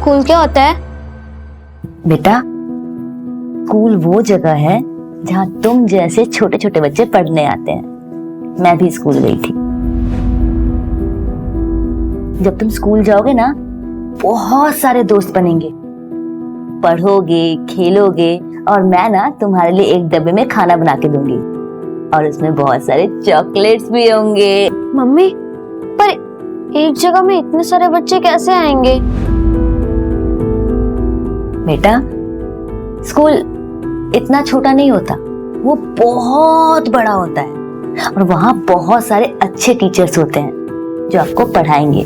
School क्या होता है? बेटा, स्कूल वो जगह है जहाँ तुम जैसे छोटे छोटे बच्चे पढ़ने आते हैं। मैं भी स्कूल गई थी। जब तुम स्कूल जाओगे ना, बहुत सारे दोस्त बनेंगे, पढ़ोगे, खेलोगे, और मैं ना तुम्हारे लिए एक डब्बे में खाना बना के दूंगी और उसमें बहुत सारे चॉकलेट्स भी होंगे। मम्मी, पर एक जगह में इतने सारे बच्चे कैसे आएंगे? बेटा, स्कूल इतना छोटा नहीं होता, वो बहुत बड़ा होता है और वहाँ बहुत सारे अच्छे टीचर्स होते हैं जो आपको पढ़ाएंगे,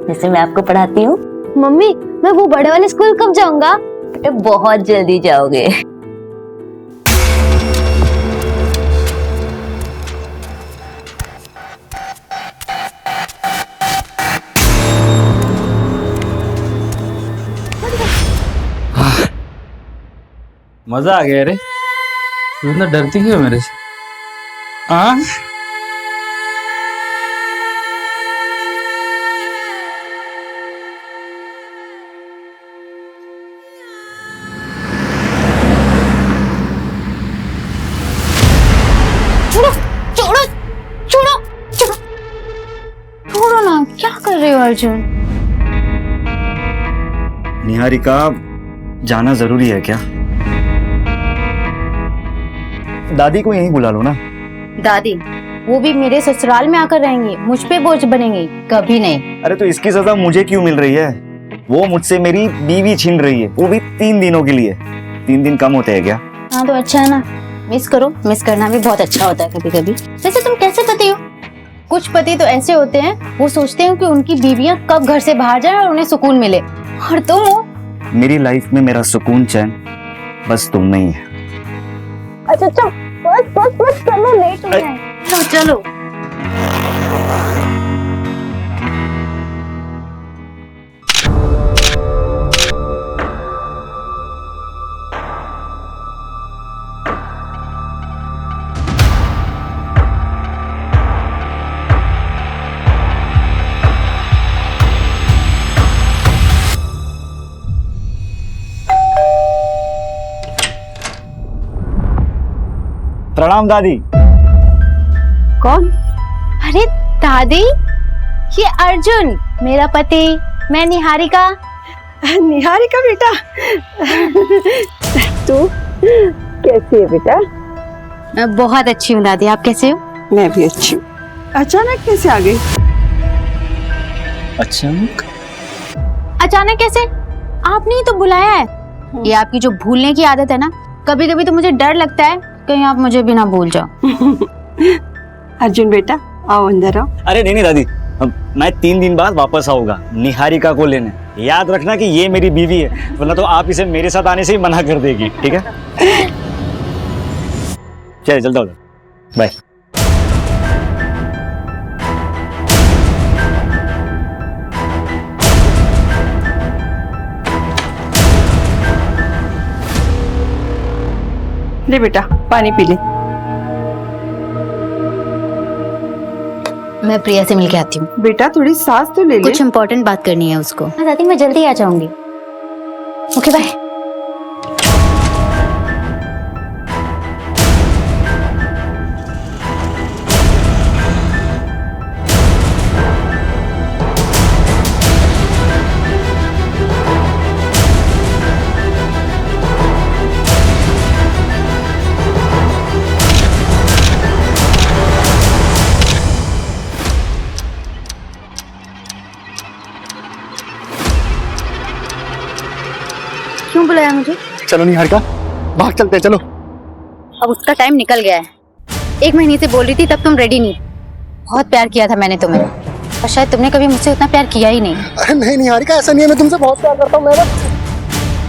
जैसे मैं आपको पढ़ाती हूँ। मम्मी, मैं वो बड़े वाले स्कूल कब जाऊंगा? बेटा, बहुत जल्दी जाओगे। मजा आ गया रे। तू इतना डरती क्यों मेरे से? हाँ, छोड़ो छोड़ो छोड़ो छोड़ो ना, क्या कर रहे हो अर्जुन? निहारिका, जाना जरूरी है क्या? दादी को यहीं बुला लो ना। दादी, वो भी मेरे ससुराल में आकर रहेंगी, मुझ पे बोझ बनेंगी? कभी नहीं। अरे तो इसकी सजा मुझे क्यों मिल रही है? वो मुझसे मेरी बीवी छीन रही है, वो भी 3 दिनों के लिए। 3 दिन कम होते हैं क्या? हाँ तो अच्छा है ना, मिस करो। मिस करना भी बहुत अच्छा होता है कभी कभी। वैसे तुम कैसे पति हो? कुछ पति तो ऐसे होते हैं, वो सोचते हैं कि उनकी बीवियां कब घर से बाहर जाए और उन्हें सुकून मिले, और तुम हो। मेरी लाइफ में मेरा सुकून चैन बस तुम नहीं है। अच्छा अच्छा, बस बस बस, चलो लेट हो गए। चलो प्रणाम दादी। कौन? अरे दादी, ये अर्जुन मेरा पति, मैं निहारिका। निहारिका बेटा, तू कैसी है बेटा? मैं बहुत अच्छी हूँ दादी, आप कैसे हो? मैं भी अच्छी हूँ। अचानक कैसे आ गई? अचानक? अचानक कैसे? आपने ही तो बुलाया है। ये आपकी जो भूलने की आदत है ना, कभी कभी तो मुझे डर लगता है कहीं आप मुझे भी ना भूल जाओ। अर्जुन बेटा, आओ अंदर आओ। अरे नहीं दादी, मैं 3 दिन बाद वापस आऊंगा निहारिका को लेने। याद रखना कि ये मेरी बीवी है, वरना तो आप इसे मेरे साथ आने से ही मना कर देगी, ठीक है? चलिए चलता हूँ, बाय। ले बेटा, पानी पी ले। मैं प्रिया से मिलके आती हूँ। बेटा थोड़ी सांस तो ले ले। कुछ इम्पोर्टेंट बात करनी है उसको। हाँ दादी, मैं जल्दी आ जाऊंगी। Okay bye. क्यों बुलाया मुझे? चलो निहारिका, भाग चलते हैं, चलो। अब उसका टाइम निकल गया है। 1 महीने से बोल रही थी, तब तुम रेडी नहीं। बहुत प्यार किया था मैंने तुम्हें, और शायद तुमने कभी मुझसे उतना प्यार किया ही नहीं। अरे नहीं निहारिका, ऐसा नहीं है, मैं तुमसे बहुत प्यार करता हूँ। मैं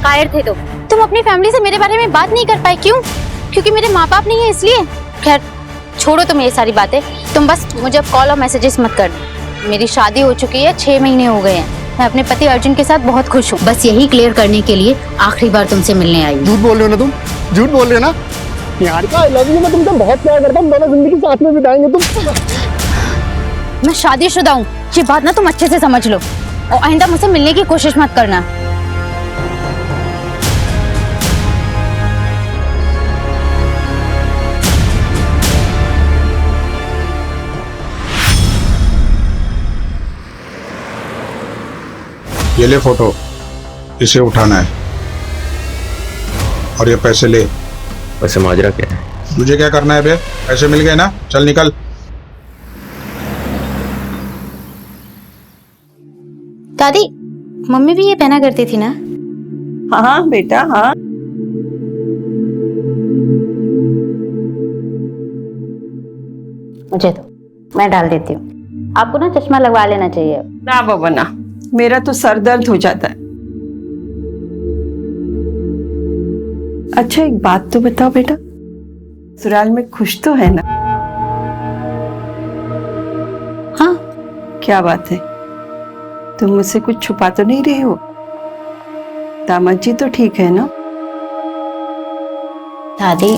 कायर थे तुम अपनी फैमिली से मेरे बारे में बात नहीं कर पाए। क्यों? क्योंकि मेरे माँ बाप नहीं है इसलिए? खैर छोड़ो तुम ये सारी बातें। तुम बस मुझे अब कॉल और मैसेजेस मत करना। मेरी शादी हो चुकी है, 6 महीने हो गए हैं। मैं अपने पति अर्जुन के साथ बहुत खुश हूँ। बस यही क्लियर करने के लिए आखिरी बार तुमसे मिलने आई हूँ। झूठ बोल रहे हो ना तुम, झूठ बोल रहे हो ना निहारिका। आई लव यू, मैं तुमसे बहुत प्यार करता हूँ, दोनों जिंदगी साथ में बिताएंगे। तुम मैं शादीशुदा हूँ, ये बात ना तुम अच्छे से समझ लो, और आइंदा मुझसे मिलने की कोशिश मत करना। ये ले फोटो, इसे उठाना है और ये पैसे ले। वैसे माजरा क्या है? तुझे क्या करना है बे? पैसे मिल गए ना, चल निकल। दादी, मम्मी भी ये पहना करती थी ना? हाँ बेटा हाँ। मुझे तो, मैं डाल देती हूँ। आपको ना चश्मा लगवा लेना चाहिए। ना बाबा ना, मेरा तो सर दर्द हो जाता है। अच्छा एक बात तो बताओ बेटा, ससुराल में खुश तो है ना? हाँ। क्या बात है, तुम मुझसे कुछ छुपा तो नहीं रही हो? दामाद जी तो ठीक है ना? दादी,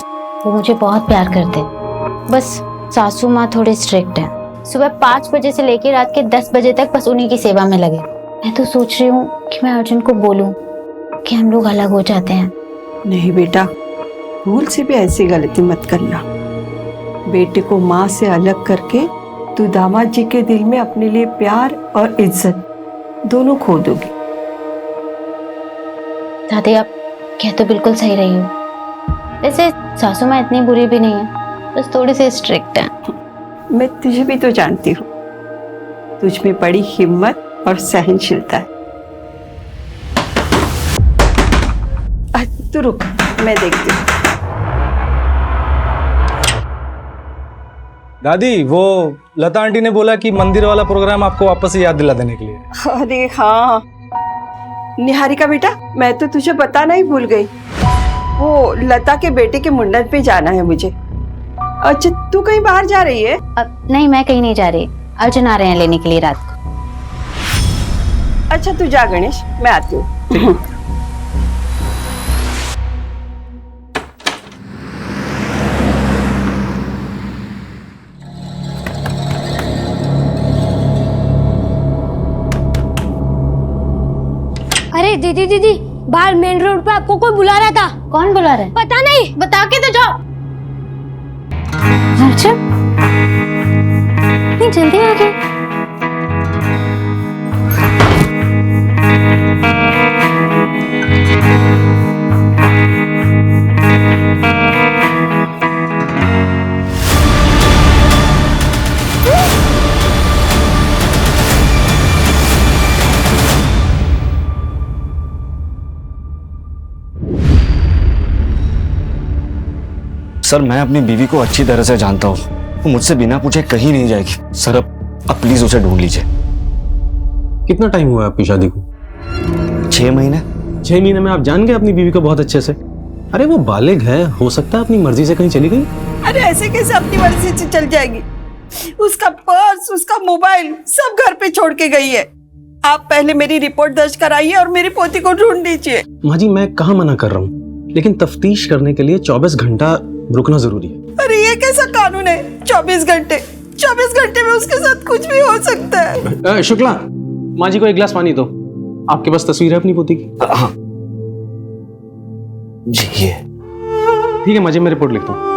वो मुझे बहुत प्यार करते हैं। बस सासू माँ थोड़े स्ट्रिक्ट हैं। सुबह 5 बजे से लेकर रात के 10 बजे तक बस उन्हीं की सेवा में लगे। मैं तो सोच रही हूँ कि मैं अर्जुन को बोलूं कि हम लोग अलग हो जाते हैं। नहीं बेटा, भूल से भी ऐसी गलती मत करना। बेटे को माँ से अलग करके तू दामाद जी के दिल में अपने लिए प्यार और इज्जत दोनों खो दोगी। दादी, आप कह तो बिल्कुल सही रही हो। वैसे सासू माँ इतनी बुरी भी नहीं है, बस थोड़ी सी स्ट्रिक्ट है। मैं तुझे भी तो जानती हूँ, तुझ में बड़ी हिम्मत और सहनशीलता है। तू रुक, मैं देखती हूँ। दादी, वो लता आंटी ने बोला कि मंदिर वाला प्रोग्राम आपको वापस से याद दिला देने के लिए। अरे हाँ निहारिका बेटा, मैं तो तुझे बताना ही भूल गई। वो लता के बेटे के मुंडन पे जाना है मुझे। अच्छा तू कहीं बाहर जा रही है? नहीं, मैं कहीं नहीं जा रही। अर्जुन आ रहे हैं लेने के लिए रात को। अच्छा तू जा गणेश, मैं आती हूँ। अरे दीदी, बाहर मेन रोड पे आपको कोई बुला रहा था। कौन बुला रहा है? पता नहीं, बता के तो जाओ। अर्जुन, इतनी जल्दी आ गए? सर मैं अपनी बीवी को अच्छी तरह से जानता हूँ, वो मुझसे बिना पूछे कहीं नहीं जाएगी। सर अब प्लीज उसे ढूंढ लीजिए। कितना टाइम हुआ आपकी शादी को? 6 महीने। 6 महीने में आप जान गए अपनी बीवी को बहुत अच्छे से? अरे वो बालिग है, हो सकता है अपनी मर्जी से कहीं चली गई। अरे ऐसे कैसे अपनी मर्जी से चल जाएगी? उसका पर्स, उसका मोबाइल सब घर पे छोड़ के गई है। आप पहले मेरी रिपोर्ट दर्ज कराइए और मेरी पोती को ढूंढ लीजिए। माँ जी, मैं कहाँ मना कर रहा हूँ, लेकिन तफ्तीश करने के लिए 24 घंटा रुकना जरूरी है। अरे ये कैसा कानून है? 24 घंटे? 24 घंटे में उसके साथ कुछ भी हो सकता है। शुक्ला, माँ जी को 1 गिलास पानी दो। आपके पास तस्वीर है अपनी पोती की? हाँ जी, ये ठीक है माँ जी, मैं रिपोर्ट लिखता हूँ।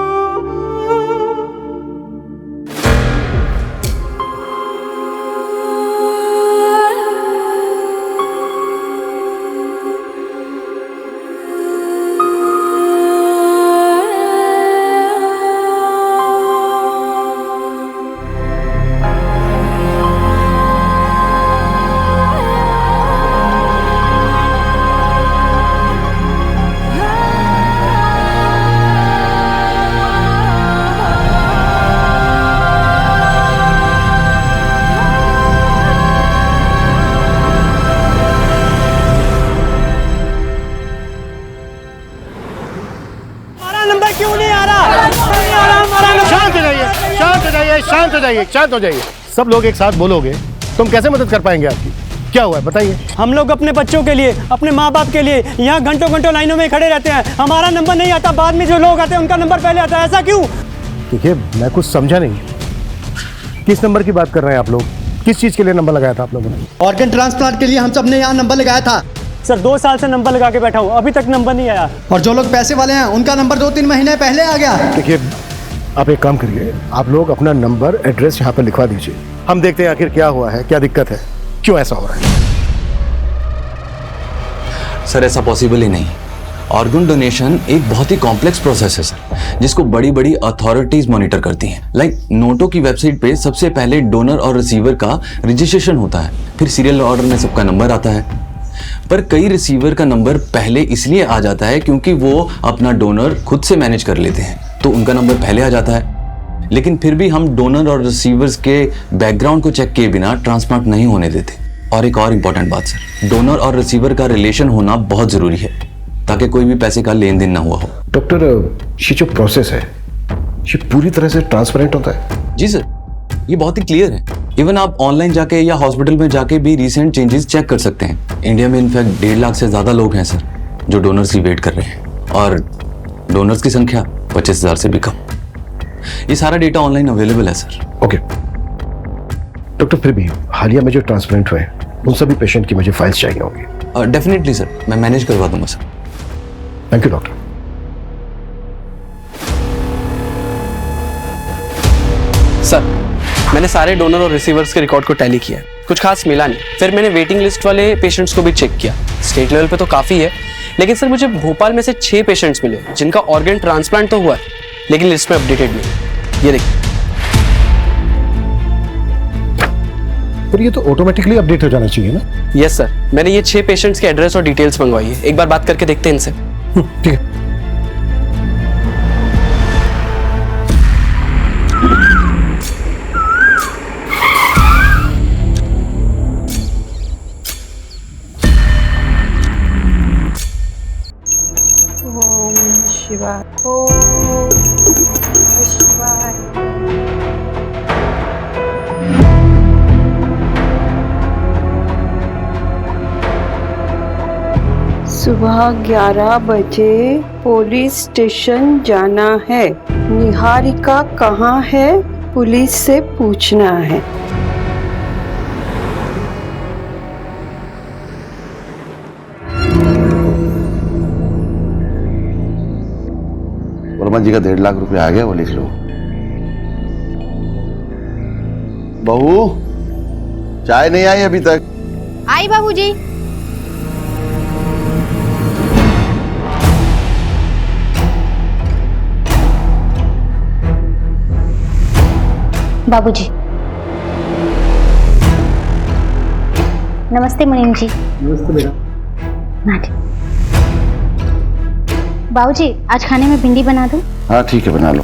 शांत हो जाइए। सब लोग एक साथ बोलोगे तो हम कैसे मदद कर पाएंगे आपकी? क्या हुआ है बताइए। हम लोग अपने बच्चों के लिए, अपने माँ बाप के लिए यहाँ घंटों घंटों लाइनों में खड़े रहते हैं। हमारा नंबर नहीं आता, बाद में जो लोग आते हैं उनका नंबर पहले आता है। ऐसा क्यों? देखिए मैं कुछ समझा नहीं, किस नंबर की बात कर रहे हैं आप लोग? किस चीज के लिए नंबर लगाया था आप लोगों ने? ऑर्गन ट्रांसप्लांट के लिए हम सब ने यहाँ नंबर लगाया था। सर 2 साल से नंबर लगा के बैठा हूँ, अभी तक नंबर नहीं आया। और जो लोग पैसे वाले हैं उनका नंबर 2-3 महीने पहले आ गया। देखिए आप एक काम करिए, आप लोग अपना नंबर एड्रेस यहाँ पर लिखवा दीजिए। हम देखते हैं आखिर क्या हुआ है, क्या दिक्कत है, क्यों ऐसा हो रहा है। सर ऐसा पॉसिबल ही नहीं। ऑर्गन डोनेशन एक बहुत ही कॉम्प्लेक्स प्रोसेस है सर, जिसको बड़ी बड़ी अथॉरिटीज मॉनिटर करती हैं। लाइक नोटो की वेबसाइट पे सबसे पहले डोनर और रिसीवर का रजिस्ट्रेशन होता है, फिर सीरियल ऑर्डर में सबका नंबर आता है। पर कई रिसीवर का नंबर पहले इसलिए आ जाता है क्योंकि वो अपना डोनर खुद से मैनेज कर लेते हैं, तो उनका नंबर पहले आ जाता है। लेकिन फिर भी हम डोनर और रिसीवर्स के बैकग्राउंड को चेक किए बिना ट्रांसप्लांट नहीं होने देते। और एक और इम्पॉर्टेंट बात सर, डोनर और रिसीवर का रिलेशन होना बहुत ज़रूरी है ताकि कोई भी पैसे का लेन देन ना हुआ हो। डॉक्टर, ये जो प्रोसेस है ये पूरी तरह से ट्रांसपेरेंट होता है? जी सर, ये बहुत ही क्लियर है। इवन आप ऑनलाइन जाके या हॉस्पिटल में जाके भी रिसेंट चेंजेस चेक कर सकते हैं। इंडिया में इनफैक्ट 1.5 लाख से ज़्यादा लोग हैं सर जो डोनर्स की वेट कर रहे हैं, और डोनर्स की संख्या 25,000 से भी कम। ये सारा डेटा ऑनलाइन अवेलेबल है सर। ओके डॉक्टर, फिर भी हालिया में जो ट्रांसप्लांट हुए उन सभी पेशेंट की मुझे फाइल्स चाहिए होंगी। डेफिनेटली सर, मैं मैनेज करवा दूंगा sir. Thank you doctor. Sir, मैंने सारे डोनर और रिसीवर्स के रिकॉर्ड को टैली किया, कुछ खास मिला नहीं। फिर मैंने वेटिंग लिस्ट वाले पेशेंट्स को भी चेक किया। स्टेट लेवल पे तो काफ़ी है, लेकिन सर मुझे भोपाल में से 6 पेशेंट्स मिले जिनका ऑर्गन ट्रांसप्लांट तो हुआ है, लेकिन लिस्ट में अपडेटेड नहीं। ये देखिए। पर ये तो ऑटोमेटिकली अपडेट हो जाना चाहिए ना? यस सर, मैंने ये 6 पेशेंट्स के एड्रेस और डिटेल्स मंगवाई है। एक बार बात करके देखते हैं इनसे। ठीक है। ओम शिवाय, ओम शिवाय। सुबह 11 बजे पुलिस स्टेशन जाना है। निहारिका कहाँ है? पुलिस से पूछना है। वर्मा जी का 1.5 लाख रुपया आ गया, वो लिख लो। बहू, चाय नहीं आई अभी तक? आई बाबूजी। बाबूजी। नमस्ते मुनीम जी। नमस्ते बेटा। बाबूजी, आज खाने में भिंडी बना दूं? हाँ ठीक है, बना लो।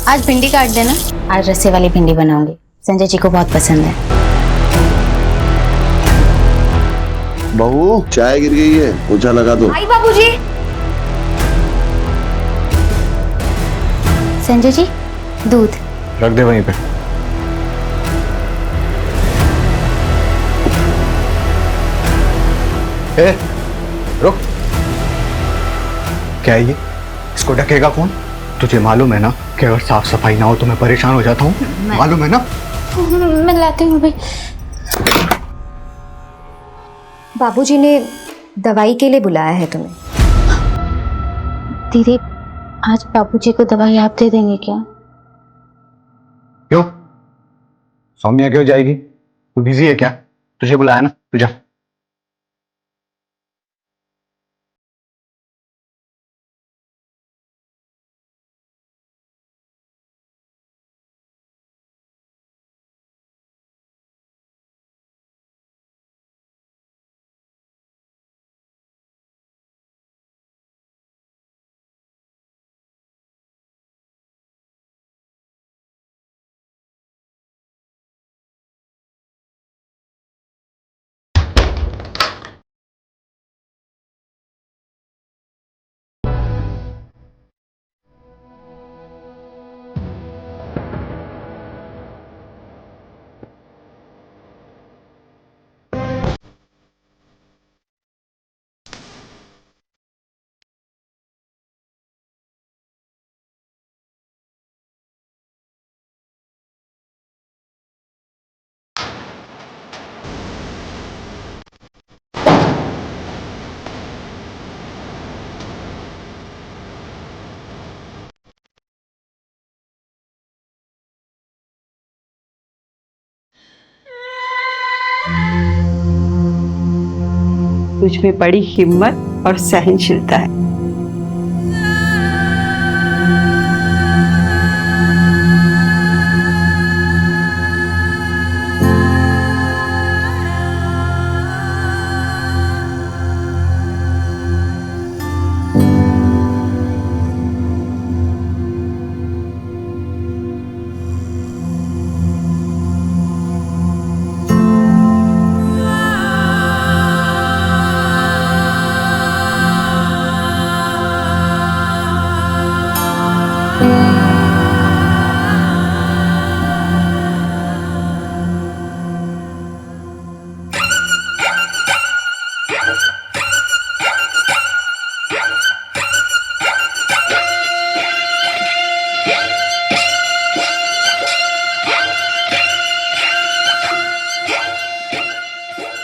आज भिंडी काट देना। आज रस्से वाली भिंडी बनाऊंगी, संजय जी को बहुत पसंद है। बहू, चाय गिर गई है, पोछा लगा दो। आई बाबूजी। संजय जी, दूध रख दे वहीं पे। ए, रुक। क्या है ये? इसको ढकेगा कौन? तुझे मालूम है ना कि अगर साफ सफाई ना हो तो मैं परेशान हो जाता हूँ, मालूम है ना? मैं लाती हूँ भाई। बाबूजी ने दवाई के लिए बुलाया है तुम्हें। दीदी, आज बाबूजी को दवाई आप दे देंगे क्या? क्यों? सौम्या क्यों जाएगी? तू बिजी है क्या? तुझे बुलाया ना, तू जा। तुझ में बड़ी हिम्मत और सहनशीलता है।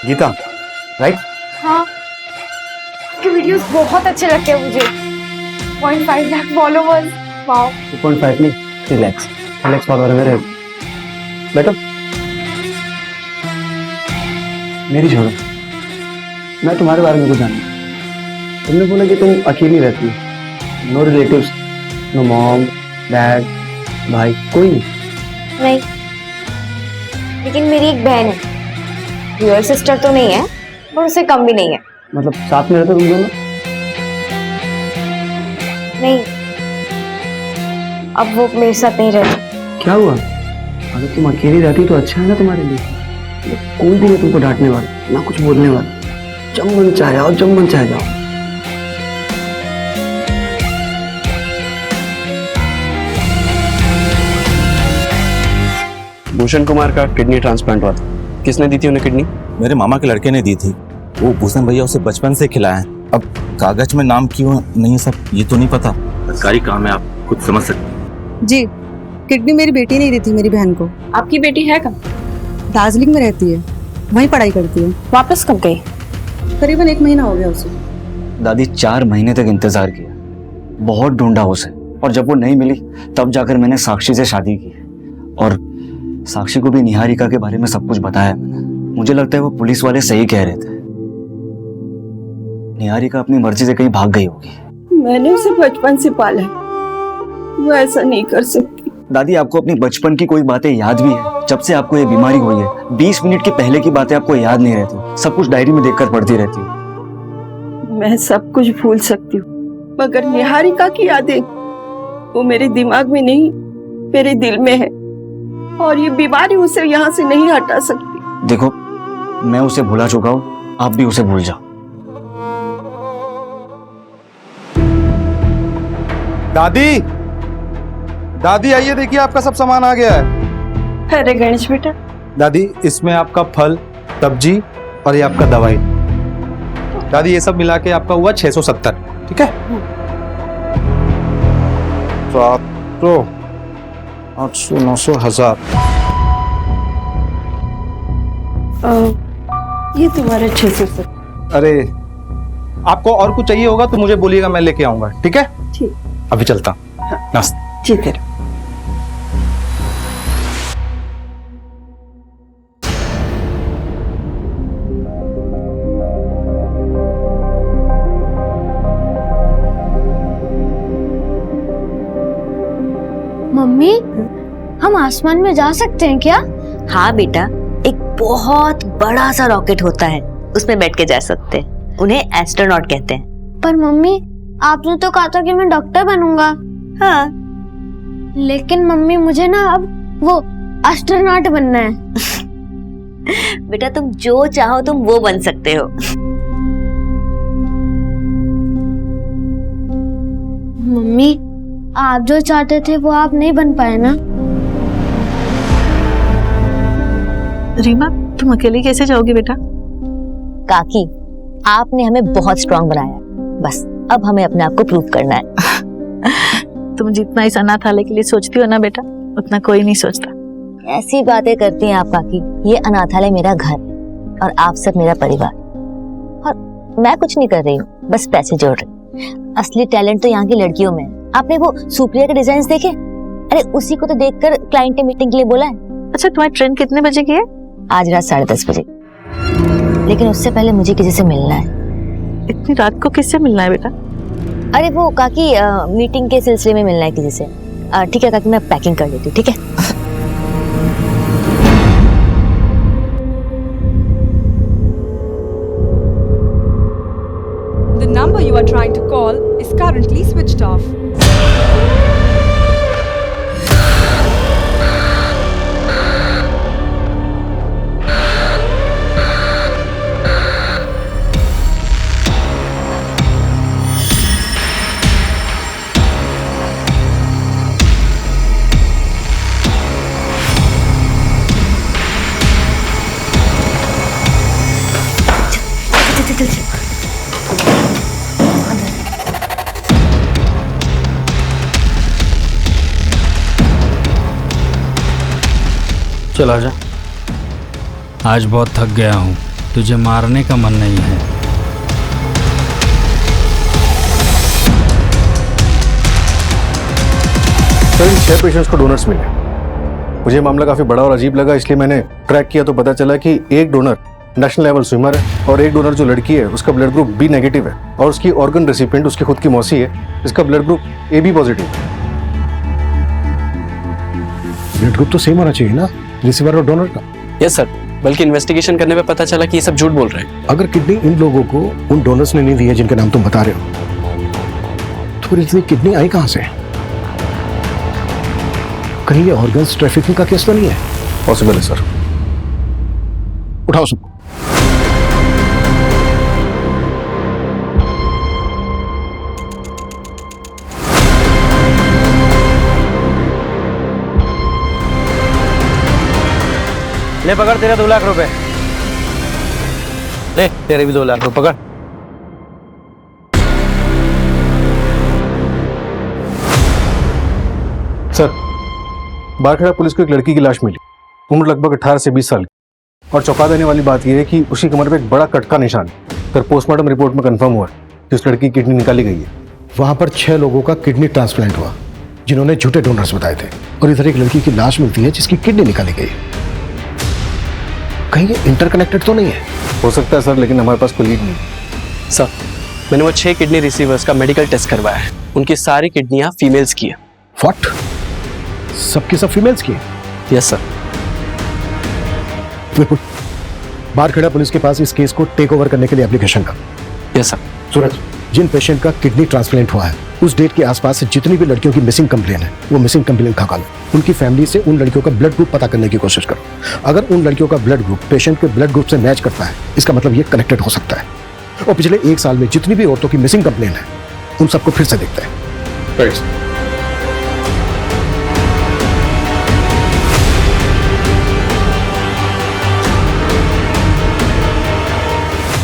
गीता, राइट? हाँ, आपके वीडियोस बहुत अच्छे लगते हैं मुझे। 0.5 लाख फॉलोवर्स, वाओ। 2.5 नहीं, रिलैक्स फॉलोअर मेरे। बैठो, मेरी छोड़ो, मैं तुम्हारे बारे में कुछ जानता। तुमने बोला कि तुम अकेली रहती हो, no relatives, no mom, dad, भाई, कोई नहीं, लेकिन मेरी एक बहन है। रियल सिस्टर तो नहीं है, पर उससे कम भी नहीं है। मतलब साथ में रहते तुम दोनों? नहीं, अब वो मेरे साथ नहीं रहती। क्या हुआ? अगर तुम अकेली रहती तो अच्छा है ना तुम्हारे लिए। कोई भी नहीं तुमको डांटने वाला, ना कुछ बोलने वाला। जब मन चाहे आओ, जब मन चाहे जाओ। भूषण कुमार का किडनी ट्रांसप्लांट हुआ था। किसने दी थी उन्हें किडनी? मेरे मामा के लड़के ने दी थी। वो भूषण भैया उसे बचपन से खिलाए हैं। अब कागज में नाम क्यों नहीं सब ये तो नहीं पता। सरकारी काम है, आप खुद समझ सकते हैं। जी, किडनी मेरी बेटी ने दी थी मेरी बहन को। आपकी बेटी है कहाँ? दार्जिलिंग में रहती है, वहीं पढ़ाई करती है। वापस कब गई? करीबन 1 महीना हो गया उसे। दादी 4 महीने तक इंतजार किया, बहुत ढूंढा उसे, और जब वो नहीं मिली तब जाकर मैंने साक्षी से शादी की। और साक्षी को भी निहारिका के बारे में सब कुछ बताया मैंने। मुझे लगता है वो पुलिस वाले सही कह रहे थे, निहारिका अपनी मर्जी से कहीं भाग गई होगी। मैंने उसे बचपन से पाला है, वो ऐसा नहीं कर सकती। दादी, आपको अपनी बचपन की कोई बातें याद भी है? जब से आपको ये बीमारी हुई है 20 मिनट के पहले की बातें आपको याद नहीं रहती, सब कुछ डायरी में देखकर पढ़ती रहती हूँ। मैं सब कुछ भूल सकती हूँ, मगर निहारिका की यादें वो मेरे दिमाग में नहीं, मेरे दिल में है, और ये बीमारी उसे यहाँ से नहीं हटा सकती। देखो, मैं उसे भुला चुका हूँ, आप भी उसे भूल जाओ। दादी, दादी आइए, देखिए आपका सब सामान आ गया है। अरे गणेश बेटा। दादी, इसमें आपका फल, सब्जी और ये आपका दवाई। दादी, ये सब मिला के आपका हुआ 670, ठीक है? 700, 800, 900, 1000। ये तुम्हारा 670। अरे, आपको और कुछ चाहिए होगा तो मुझे बोलिएगा, मैं लेके आऊंगा, ठीक है? ठीक। अभी चलता। नमस्ते। ठीक है। मम्मी, हम आसमान में जा सकते हैं क्या? हाँ बेटा, एक बहुत बड़ा सा रॉकेट होता है, उसमें बैठ के जा सकते हैं। उन्हें एस्ट्रोनॉट कहते हैं। पर मम्मी, आपने तो कहा था कि मैं डॉक्टर बनूंगा। हाँ, लेकिन मम्मी मुझे ना अब वो एस्ट्रोनॉट बनना है। बेटा, तुम जो चाहो तुम वो बन सकते हो। मम्मी, आप जो चाहते थे वो आप नहीं बन पाए ना? रीमा, तुम अकेले कैसे जाओगी बेटा? काकी, आपने हमें बहुत स्ट्रांग बनाया, बस अब हमें अपने आप को प्रूव करना है। तुम जितना इस अनाथालय के लिए सोचती हो ना बेटा, उतना कोई नहीं सोचता। ऐसी बातें करती हैं आप काकी। ये अनाथालय मेरा घर है और आप सब मेरा परिवार। और मैं कुछ नहीं कर रही हूँ, बस पैसे जोड़ रही। असली टैलेंट तो यहाँ की लड़कियों में है। आपने वो सुप्रिया के डिजाइन देखे? अरे उसी को तो देखकर क्लाइंट ने मीटिंग के लिए बोला है। अच्छा, तुम्हारी ट्रेन कितने बजे की है? आज रात 10:30 बजे। लेकिन उससे पहले मुझे किसी से मिलना है। इतनी रात को किससे मिलना है बेटा? अरे वो काकी मीटिंग के सिलसिले में मिलना है किसी से। ठीक है काकी, मैं पैकिंग कर लेती हूँ, ठीक है? The number you are trying to call is currently switched off. चल आजा। आज बहुत थक गया हूँ, तुझे मारने का मन नहीं है। सर इन 6 पेशेंट्स को डोनर्स मिले। मुझे ये मामला काफी बड़ा और अजीब लगा, इसलिए मैंने ट्रैक किया तो पता चला कि एक डोनर नेशनल लेवल स्विमर है और एक डोनर जो लड़की है उसका ब्लड ग्रुप बी नेगेटिव है और उसकी ऑर्गन रेसिपिएंट उसकी खुद की मौसी है, इसका blood group A B positive है। ब्लड ग्रुप तो सेम होना चाहिए ना रिसीवर और डोनर का। यस सर, बल्कि इन्वेस्टिगेशन करने पे पता चला कि ये सब झूठ बोल रहे हैं। अगर किडनी इन लोगों को उन डोनर्स ने नहीं दी है जिनके नाम तुम बता रहे हो, तो फिर इतनी किडनी आई कहां से? कहीं ये ऑर्गन्स ट्रैफिकिंग का केस तो नहीं है? पॉसिबल है सर। उठाओ सबको। ले पकड़, तेरा 2 लाख रुपए। ले तेरे भी 2 लाख रुपए पकड़। सर बारखेड़ा पुलिस को एक लड़की की लाश मिली, उम्र लगभग 18 से 20 साल की, और चौंका देने वाली बात यह है कि उसकी कमर पे एक बड़ा कट का निशान है। सर पोस्टमार्टम रिपोर्ट में कंफर्म हुआ कि उस लड़की की किडनी निकाली गई है। वहां पर 6 लोगों का किडनी ट्रांसप्लांट हुआ जिन्होंने झूठे डोनर्स बताए थे, और इधर एक लड़की की लाश मिलती है जिसकी किडनी निकाली गई। कहीं ये इंटरकनेक्टेड तो नहीं है? हो सकता है सर, लेकिन हमारे पास कोई लीड नहीं। सर मैंने वो 6 किडनी रिसीवर्स का मेडिकल टेस्ट करवाया है, उनकी सारी किडनियां फीमेल्स की है। व्हाट? सबकी सब फीमेल्स की है? Yes sir. बारखेड़ा पुलिस के पास इस केस को टेक ओवर करने के लिए एप्लीकेशन कर। Yes sir. सूरज, जिन पेशेंट का किडनी ट्रांसप्लांट हुआ है उस डेट के आसपास से जितनी भी लड़कियों की मिसिंग कंप्लेन है वो मिसिंग कंप्लेन खा लो। उनकी फैमिली से उन लड़कियों का ब्लड ग्रुप पता करने की कोशिश करो। अगर उन लड़कियों का ब्लड ग्रुप पेशेंट के ब्लड ग्रुप से मैच करता है, इसका मतलब ये कनेक्टेड हो सकता है। और पिछले 1 साल में जितनी भी औरतों की मिसिंग कंप्लेन है उन सबको फिर से देखते हैं।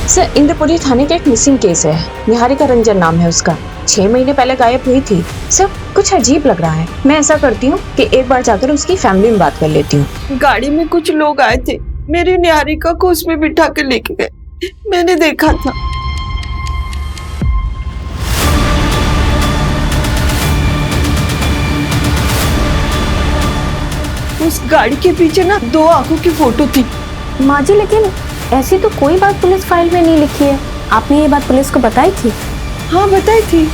सर इंद्रपुरी थाने का एक मिसिंग केस है, निहारिका रंजन नाम है उसका। 6 महीने पहले गायब हुई थी। सर कुछ अजीब लग रहा है, मैं ऐसा करती हूँ कि एक बार जाकर उसकी फैमिली में बात कर लेती हूँ। गाड़ी में कुछ लोग आए थे, मेरी निहारिका को उसमें बिठा के लेके गए, मैंने देखा था। उस गाड़ी के पीछे ना 2 आंखों की फोटो थी। माँ जी लेकिन ऐसी तो कोई बात पुलिस फाइल में नहीं लिखी है, आपने ये बात पुलिस को बताई थी? हाँ बताई थी,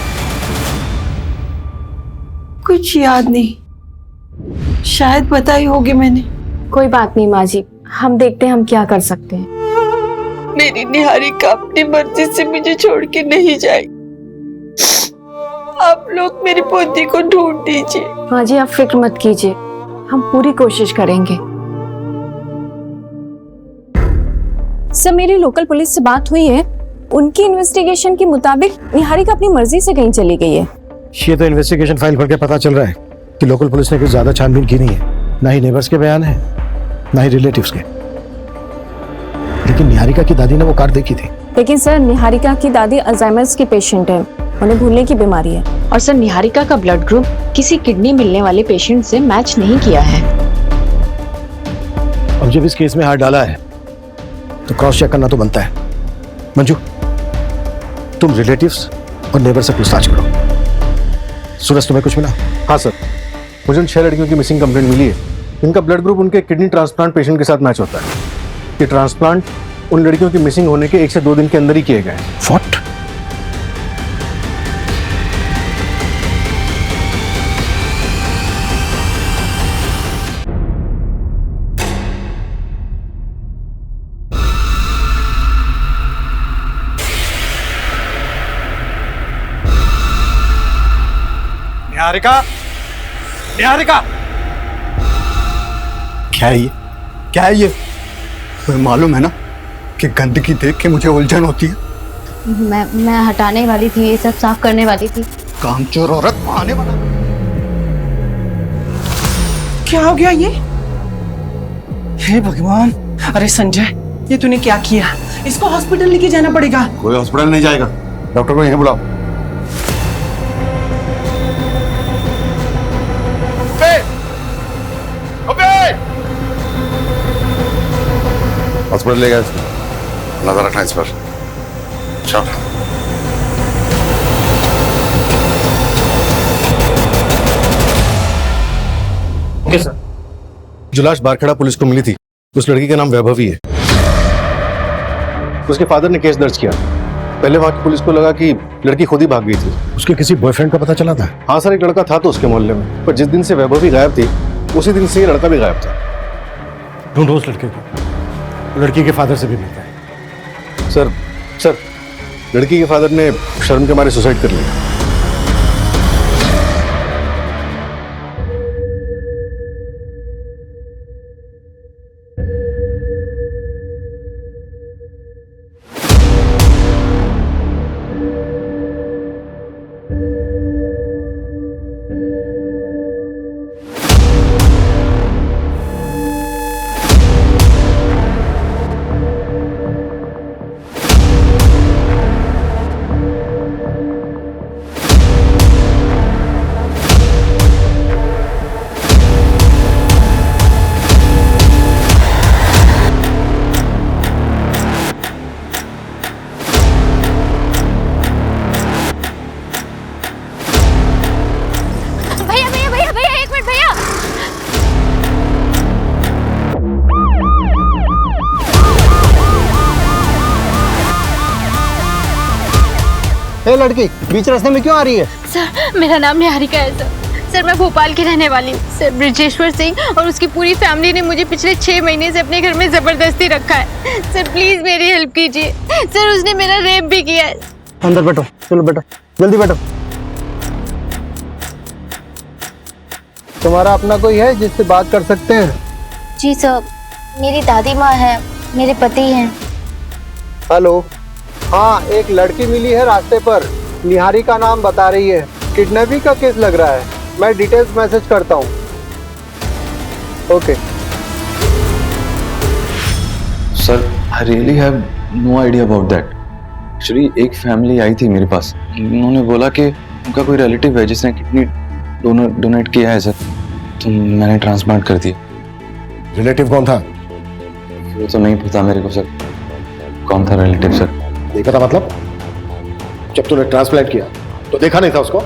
कुछ याद नहीं, शायद बताई होगी मैंने। कोई बात नहीं माँ जी, हम देखते हैं हम क्या कर सकते हैं। मेरी निहारिका अपनी मर्जी से मुझे छोड़ के नहीं जाएगी। आप लोग मेरी पोती को ढूंढ दीजिए। माँ जी आप फिक्र मत कीजिए, हम पूरी कोशिश करेंगे। सर मेरी लोकल पुलिस से बात हुई है, उनकी इन्वेस्टिगेशन के मुताबिक निहारिका अपनी मर्जी से कहीं चली गई है। ये तो इन्वेस्टिगेशन फाइल पढ़ के पता चल रहा है कि लोकल पुलिस ने कुछ ज्यादा छानबीन की नहीं है, ना ही नेबर्स के बयान है ना ही रिलेटिव्स के। लेकिन निहारिका की दादी ने वो कार देखी थी। लेकिन सर निहारिका की दादी अल्जाइमर्स की पेशेंट है, उन्हें भूलने की बीमारी है। और सर निहारिका का ब्लड ग्रुप किसी किडनी मिलने वाले पेशेंट से मैच नहीं किया है। अब जब इस केस में हाथ डाला है तो क्रॉस चेक करना तो बनता है। मंजू तुम रिलेटिव्स और नेबर से पूछताछ करो। सूरज तुम्हें कुछ मिला? हाँ सर, मुझे उन 6 लड़कियों की मिसिंग कंप्लेंट मिली है। इनका ब्लड ग्रुप उनके किडनी ट्रांसप्लांट पेशेंट के साथ मैच होता है। ये ट्रांसप्लांट उन लड़कियों की मिसिंग होने के 1 से 2 दिन के अंदर ही किए गए। व्हाट? निहारिका, निहारिका, क्या है ये? क्या है ये? तुम्हें मालूम है ना कि गंदगी देख के मुझे उलझन होती है। मैं हटाने वाली थी, ये सब साफ करने वाली थी। कामचोर औरत बहाने वाला। क्या हो गया ये? हे भगवान, अरे संजय, ये तूने क्या किया? इसको हॉस्पिटल लेके जाना पड़ेगा। कोई हॉस्पिटल नहीं जाएगा, डॉक्टर को यहीं बुलाओ। हॉस्पिटल ले गया इसको, नजर रखना इस पर। चल। Okay sir. जो लाश बारखेड़ा पुलिस को मिली थी उस लड़की का नाम वैभवी है। उसके फादर ने केस दर्ज किया। पहले वहां की पुलिस को लगा कि लड़की खुद ही भाग गई थी। उसके किसी बॉयफ्रेंड का पता चला था? हाँ सर, एक लड़का था तो उसके मोहल्ले में, पर जिस दिन से वैभवी गायब थी उसी दिन से ये लड़का भी गायब था। ढूंढो उस लड़के को, लड़की के फादर से भी मिलता है। सर, लड़की के फादर ने शर्म के मारे सुसाइड कर लिया। ए लड़की, बीच रास्ते में क्यों आ रही है? सर, मेरा नाम निहारिका है सर। सर, मैं भोपाल की रहने वाली हूँ। सर, ब्रिजेश्वर सिंह और उसकी पूरी फैमिली ने मुझे पिछले 6 महीने से अपने घर में जबरदस्ती रखा है। सर, प्लीज मेरी हेल्प कीजिए। सर, उसने मेरा रेप भी किया है। अंदर बैठो, चलो बैठो, जल्दी बैठो। तुम्हारा अपना कोई है जिससे बात कर सकते हैं? जी सर, मेरी दादी माँ है, मेरे पति हैं। हेलो, हाँ, एक लड़की मिली है रास्ते पर, निहारिका नाम बता रही है। किडनैपिंग का केस लग रहा है। मैं डिटेल्स मैसेज करता हूँ। Okay sir, I really have no idea about that. Actually एक फैमिली आई थी मेरे पास, उन्होंने बोला कि उनका कोई रिलेटिव है जिसने किडनी डोनेट किया है सर, तो मैंने ट्रांसप्लांट कर दिया। रिलेटिव कौन था? वो तो नहीं पता मेरे को सर, कौन था रिलेटिव सर। नहीं पता मतलब? जब तूने ट्रांसप्लांट किया तो देखा नहीं था उसको?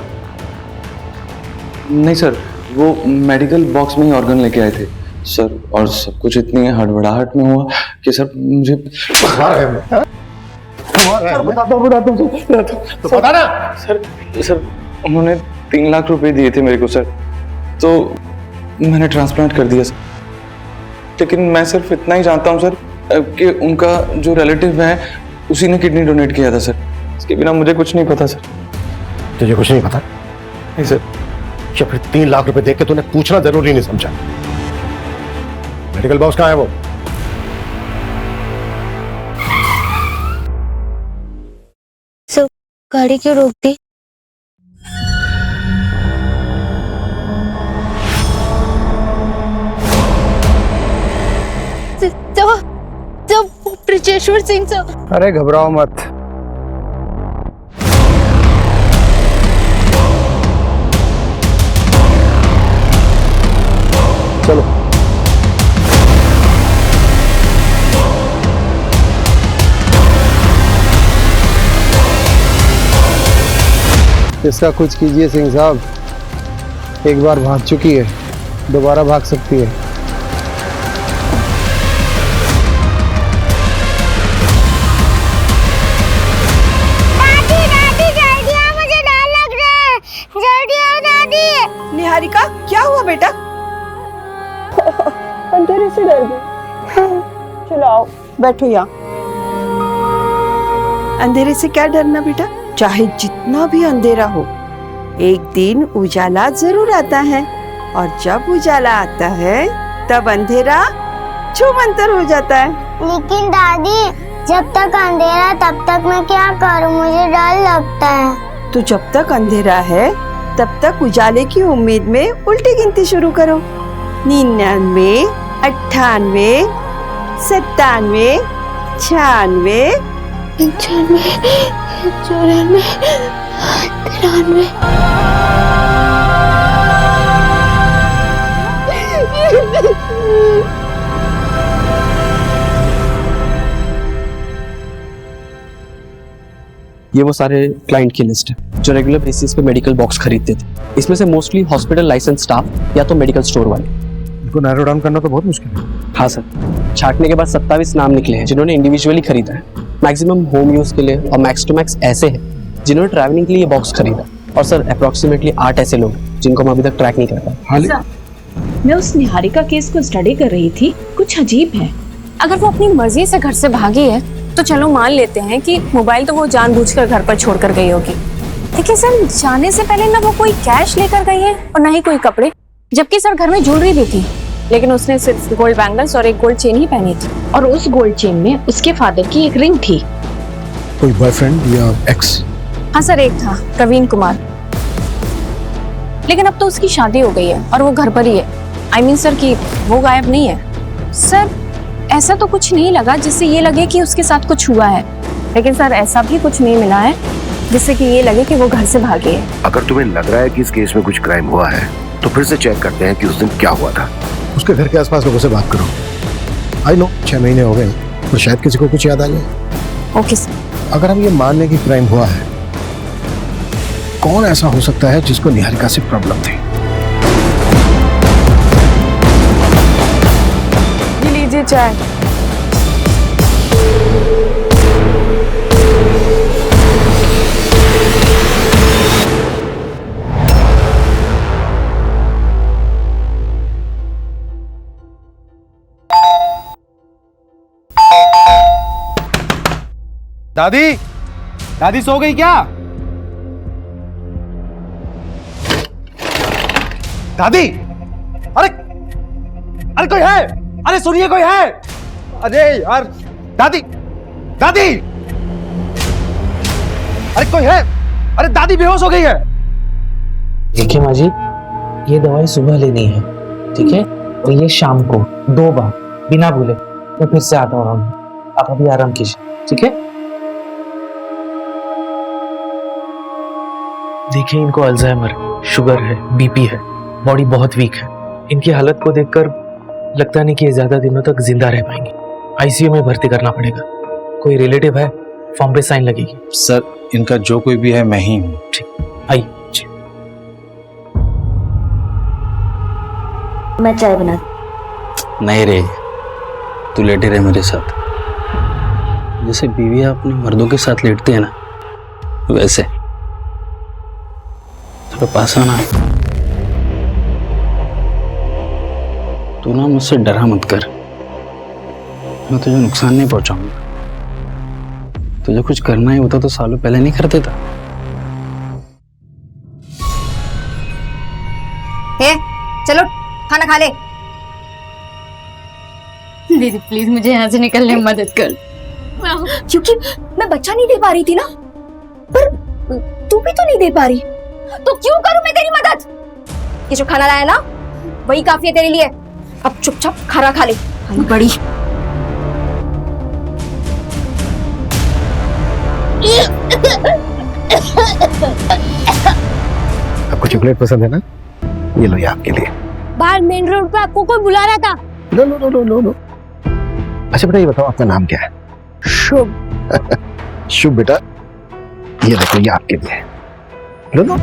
नहीं सर, वो मेडिकल बॉक्स में ही ऑर्गन लेके आए थे सर, और सब कुछ इतनी हड़बड़ाहट में हुआ कि सर मुझे बता ना। सर उन्होंने 3 लाख रुपए दिए थे मेरे को सर, तो मैंने ट्रांसप्लांट कर दिया सर। लेकिन मैं सिर्फ इतना ही जानता हूँ सर कि उनका जो रिलेटिव है उसी ने किडनी डोनेट किया था सर। इसके बिना मुझे कुछ नहीं पता सर। तुझे कुछ नहीं पता? नहीं सर। या फिर 3 लाख रुपए देख के तूने पूछना जरूरी नहीं समझा? मेडिकल बॉक्स कहाँ है वो? सर, गाड़ी क्यों रोक दी? ब्रिजेश्वर सिंह सर। अरे घबराओ मत। चलो इसका कुछ कीजिए सिंह साहब, एक बार भाग चुकी है, दोबारा भाग सकती है। निहारिका, क्या हुआ बेटा? अंधेरे से डर गई। चलो आओ, बैठो यहाँ। अंधेरे से क्या डरना बेटा, चाहे जितना भी अंधेरा हो, एक दिन उजाला जरूर आता है और जब उजाला आता है तब अंधेरा छूमंतर हो जाता है। लेकिन दादी, जब तक अंधेरा तब तक मैं क्या करूं? मुझे डर लगता है। तो जब तक अंधेरा है तब तक उजाले की उम्मीद में उल्टी गिनती शुरू करो। 99, 98, 97, 96, 95, 94, 93। ये वो सारे क्लाइंट की लिस्ट है जो रेगुलर बेसिस पे मेडिकल बॉक्स खरीदते थे। इसमें से मोस्टली हॉस्पिटल लाइसेंस स्टाफ या तो मेडिकल स्टोर वाले। इनको नैरो डाउन करना तो बहुत मुश्किल है। हाँ सर, छाटने के बाद 27 नाम निकले हैं जिन्होंने इंडिविजुअली खरीदा है। मैक्सिमम होम यूज के लिए और मैक्स टू मैक्स ऐसे हैं जिन्होंने ट्रैवलिंग के लिए ये बॉक्स खरीदा। और सर अप्रोक्सीमेटली 8 ऐसे लोग जिनको हम अभी तक ट्रैक नहीं कर पाए। मैं उस निहारिका केस को स्टडी कर रही थी, कुछ अजीब है। अगर वो अपनी मर्जी से घर से भागी है तो चलो मान लेते हैं कि मोबाइल तो वो जानबूझकर घर पर छोड़कर गई होगी। लेकिन सर जाने से पहले ना वो कोई कैश लेकर गई है और ना ही कोई कपड़े, जबकि सर घर में ज्वेलरी भी थी, लेकिन उसने सिर्फ गोल्ड बैंगल्स और एक गोल्ड चेन ही पहनी थी। और उस गोल्ड चेन में उसके फादर की एक रिंग थी। कोई बॉयफ्रेंड या एक्स? हाँ सर, एक था प्रवीण कुमार, लेकिन अब तो उसकी शादी हो गई है और वो घर पर ही है। I mean सर कि वो गायब नहीं है। सर ऐसा तो कुछ नहीं लगा जिससे ये लगे कि उसके साथ कुछ हुआ है, लेकिन सर ऐसा भी कुछ नहीं मिला है जिससे कि ये लगे कि वो घर से भागी है। अगर तुम्हें लग रहा है कि इस केस में कुछ क्राइम हुआ है तो फिर से चेक करते हैं कि उस दिन क्या हुआ था। उसके घर के आसपास लोगों से बात करो। आई नो 6 महीने हो गए तो शायद किसी को कुछ याद आ जाए। Okay sir. अगर हम ये मान लें कि क्राइम हुआ है, कौन ऐसा हो सकता है जिसको निहारिका से प्रॉब्लम थी? ये लीजिए चाय। दादी, दादी सो गई क्या? दादी, अरे अरे कोई है? अरे सुनिए, कोई है? अरे यार, दादी, दादी, अरे कोई है? अरे दादी बेहोश हो गई है। देखिए माँ जी, ये दवाई सुबह लेनी है, ठीक है? और ये शाम को 2 बार बिना भूले। मैं फिर से आता हूँ, आप अभी आराम कीजिए, ठीक है? देखिए इनको अल्जाइमर, शुगर है, बीपी है, बॉडी बहुत वीक है। इनकी हालत को देखकर लगता नहीं कि ये ज्यादा दिनों तक जिंदा रह पाएंगे। आईसीयू में भर्ती करना पड़ेगा। कोई रिलेटिव है? फॉर्म पे साइन लगेगी। सर इनका जो कोई भी है मैं ही हूँ। ठीक, आइए। मैं चाय बना। नहीं रे, तू लेटे रहे मेरे साथ, जैसे बीवियां अपने मर्दों के साथ लेटती है ना, वैसे। तो पास आना। तू ना मुझसे डरा मत कर, मैं तुझे नुकसान नहीं पहुंचाऊंगा। तुझे कुछ करना ही होता तो सालों पहले नहीं कर देता। चलो खाना खा ले। दीदी प्लीज मुझे यहाँ से निकलने में मदद कर। क्योंकि मैं बच्चा नहीं दे पा रही थी ना, पर तू भी तो नहीं दे पा रही, तो क्यों करूं मैं तेरी मदद? ये जो खाना लाया ना वही काफी है तेरे लिए। अब चुपचाप खाना खा ले। बड़ी आपको चॉकलेट पसंद है ना? ये लो, ये आपके लिए। बाहर मेन रोड पे आपको कोई बुला रहा था। No no no no no no. अच्छा बेटा, ये बताओ आपका नाम क्या है? शुभ। शुभ बेटा, ये देखो, ये आपके लिए। लो लो।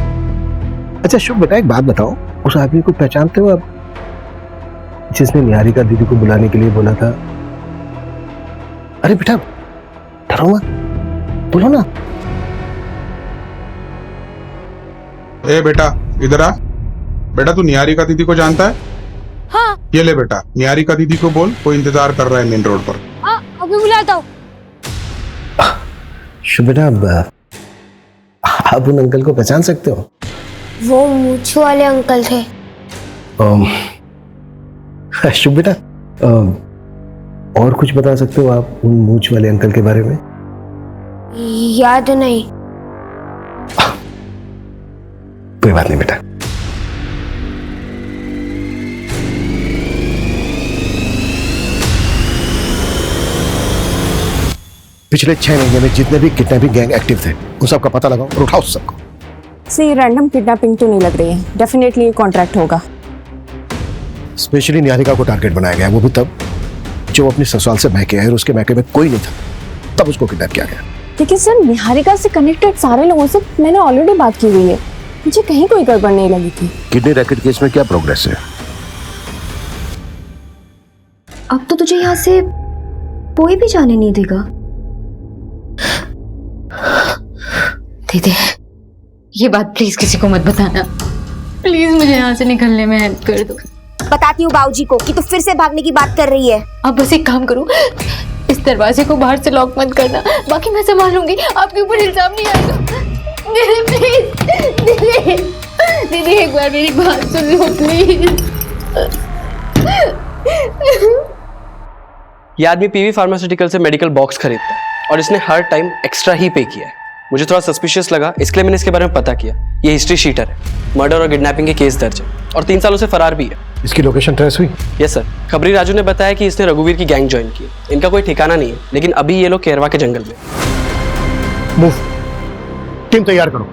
अच्छा शुभ बेटा, एक बात बताओ, उस आदमी को पहचानते हो आप जिसने निहारिका दीदी को बुलाने के लिए बोला था? अरे बेटा डरो मत, बोलो ना। ए बेटा इधर आ। बेटा तू निहारिका दीदी को जानता है? हाँ। ये ले बेटा, निहारिका दीदी को बोल, कोई इंतजार कर रहा है मेन रोड पर। हाँ अभी बुलाता हूँ। शुभ बेटा, आप उन अंकल को पहचान सकते हो? वो मूंछ वाले अंकल थे। शुभ बेटा, और कुछ बता सकते हो आप उन मूंछ वाले अंकल के बारे में? याद नहीं। कोई बात नहीं बेटा। पिछले 6 महीने में जितने भी किडनैपिंग गैंग एक्टिव थे उन सबका पता लगाओ और उठाओ सबको। से ये रैंडम किडनैपिंग तो नहीं लग रही है, डेफिनेटली ये कॉन्ट्रैक्ट होगा। स्पेशली निहारिका को टारगेट बनाया गया, वो भी तब जब अपनी ससुराल से मैके आई और उसके मैके में कोई नहीं था, तब उसको किडनैप किया गया। लेकिन सर निहारिका से कनेक्टेड सारे लोगों से मैंने ऑलरेडी बात की हुई है, मुझे कहीं कोई गड़बड़ नहीं लगी थी। किडनी रैकेट केस में क्या प्रोग्रेस है? अब तो तुझे यहाँ से कोई भी जाने नहीं देगा। दीदी, ये बात प्लीज किसी को मत बताना। प्लीज मुझे यहाँ से निकलने में हेल्प कर दो। बताती हूँ बाबूजी को कि तू फिर से भागने की बात कर रही है। आप बस एक काम करो, इस दरवाजे को बाहर से लॉक मत करना, बाकी मैं संभालूंगी। आपके ऊपर इल्जाम नहीं आएगा। दीदी प्लीज, दीदी दीदी एक बार मेरी बात सुन लो प्लीज। ये आदमी पीवी फार्मास्यूटिकल से मेडिकल बॉक्स खरीदता है और इसने हर टाइम एक्स्ट्रा ही पे किया है। मुझे थोड़ा सस्पिशियस लगा, इसलिए मैंने इसके बारे में पता किया। ये हिस्ट्री शीटर है, मर्डर और किडनैपिंग के केस दर्ज है और 3 सालों से फरार भी है। इसकी लोकेशन ट्रेस हुई? यस सर, खबरी राजू ने बताया कि इसने रघुवीर की गैंग ज्वाइन की। इनका कोई ठिकाना नहीं है, लेकिन अभी ये लोग केरवा के जंगल में। मूव, टीम तैयार करो,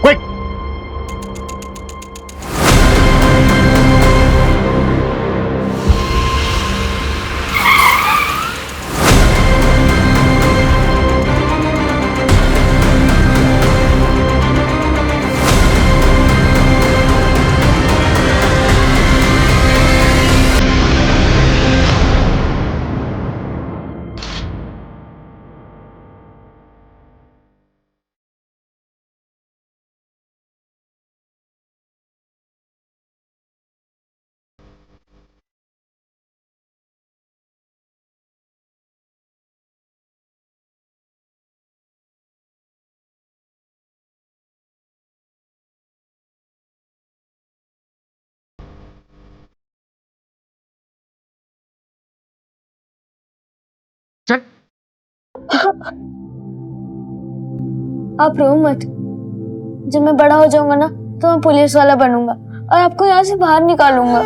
क्विक। आप रो मत, जब मैं बड़ा हो जाऊंगा ना तो मैं पुलिस वाला बनूंगा और आपको यहाँ से बाहर निकालूंगा।